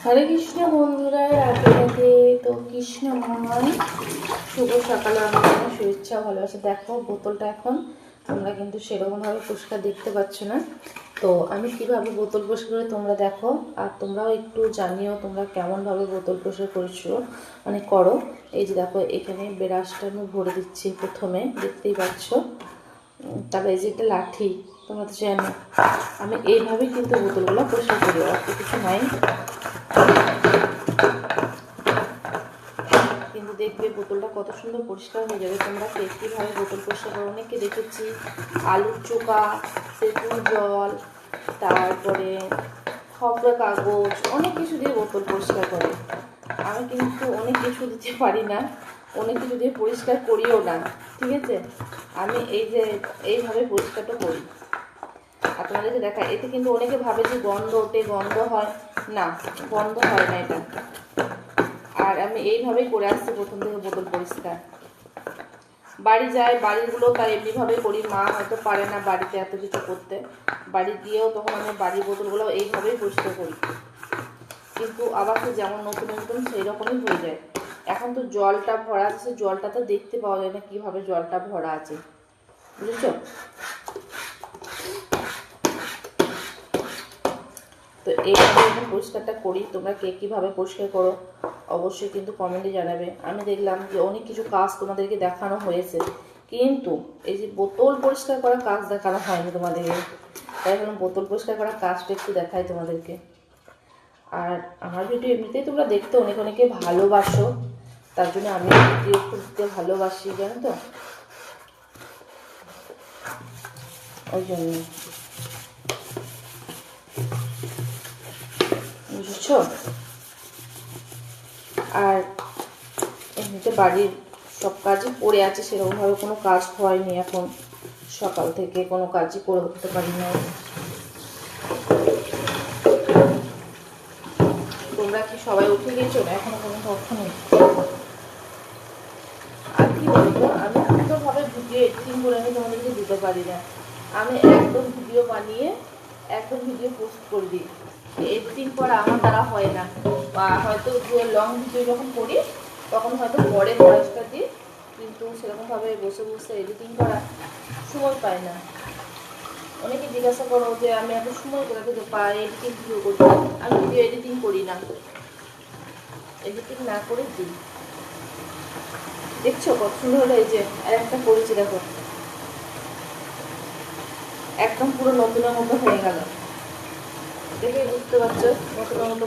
হরে কৃষ্ণ বন্ধুরা, রাতে রাতে তো কৃষ্ণময় শুভ সকালে আমার শুভেচ্ছা ভালোবাসা। দেখো বোতলটা এখন তোমরা কিন্তু সেরকমভাবে পরিষ্কার দেখতে পাচ্ছ না, তো আমি কিভাবে বোতল পরিষ্কার করি তোমরা দেখো, আর তোমরাও একটু জানিও তোমরা কেমনভাবে বোতল পরিষ্কার করছো, মানে করো। এই যে দেখো এখানে ব্রাশটা আমি ভরে দিচ্ছি প্রথমে, দেখতেই পাচ্ছ। তারপরে এই যে একটা লাঠি, তোমরা তো জানো আমি এইভাবেই কিন্তু বোতলগুলো পরিষ্কার করি, আর কিছু নাই। কিন্তু দেখবে বোতলটা কত সুন্দর পরিষ্কার হয়ে যাবে। তোমরা কীভাবে বোতল পরিষ্কার করো, অনেককে দেখেছি আলুর চোকা, তেঁতুল জল, তারপরে খবরা কাগজ, অনেক কিছু দিয়ে বোতল পরিষ্কার করে। আমি কিন্তু অনেক কিছু দিতে পারি না, অনেক কিছু দিয়ে পরিষ্কার করিও না, ঠিক আছে। আমি এইভাবে পরিষ্কারটা করি। আর তোমাদেরকে দেখা, এতে কিন্তু অনেকে ভাবে যে গন্ধ ওঠে, গন্ধ হয় না, গন্ধ হয় না এটা। আর আমি এইভাবেই করে আসছি প্রথম থেকে বোতল পরিষ্কার। বাড়ি যায়, বাড়িগুলো তাই এমনিভাবে করি। মা হয়তো পারে না বাড়িতে এত কিছু করতে, বাড়ি গিয়েও তখন আমি বাড়ির বোতলগুলো এইভাবেই পরিষ্কার করি। কিন্তু আবার তো যেমন নতুন নতুন সেই রকমই হয়ে যায়। এখন তো জলটা ভরা আছে, জলটা তো দেখতে পাওয়া যায় না কীভাবে জলটা ভরা আছে, বুঝেছো? তো এইভাবে আমি পরিষ্কারটা করি। তোমরা কে কীভাবে পরিষ্কার করো অবশ্যই কিন্তু কমেন্টে জানাবে। আমি দেখলাম যে অনেক কিছু কাজ তোমাদেরকে দেখানো হয়েছে, কিন্তু এই যে বোতল পরিষ্কার করার কাজ দেখানো হয়নি তোমাদেরকে, তাই এখন বোতল পরিষ্কার করার কাজটা একটু দেখাই তোমাদেরকে। আর আমার ভিডিও এমনিতেই তোমরা দেখতে অনেকে ভালোবাসো, তার জন্য আমি ভিডিও করতে ভালোবাসি, জানো তো, ওই জন্য, বুঝছো? আর এমনিতে বাড়ির সব কাজই পড়ে আছে, সেরকমভাবে কোনো কাজ হয়নি এখন, সকাল থেকে কোনো কাজই করে উঠতে পারি না। তোমরা কি সবাই উঠে গেছো না এখনো পর্যন্ত? ওঠোনি? আর কি বলবো, আমি সুন্দরভাবে ভিডিও এডিটিং করে আমি তোমাদেরকে দিতে পারি না। আমি একদম ভিডিও বানিয়ে একদম ভিডিও পোস্ট করে দিই, এডিটিং করা আমার দ্বারা হয় না। বা হয়তো লং ভিডিও যখন করি তখন হয়তো পরে ভয়েসটা দিই, কিন্তু সেরকমভাবে বসে বসে এডিটিং করা সময় পাই না। অনেকে জিজ্ঞাসা করো যে আমি এত সময় কোথা থেকে পাই এডিটিং ভিডিও করতে। আমি ভিডিও এডিটিং করি না, এডিটিং না করে দিই। দেখছো কত সুন্দর হলো, এই যে আর একটা করেছি দেখো, একদম পুরো নতুনের মতো হয়ে গেল, দেখে বুঝতে পারছো নতুনের মতো।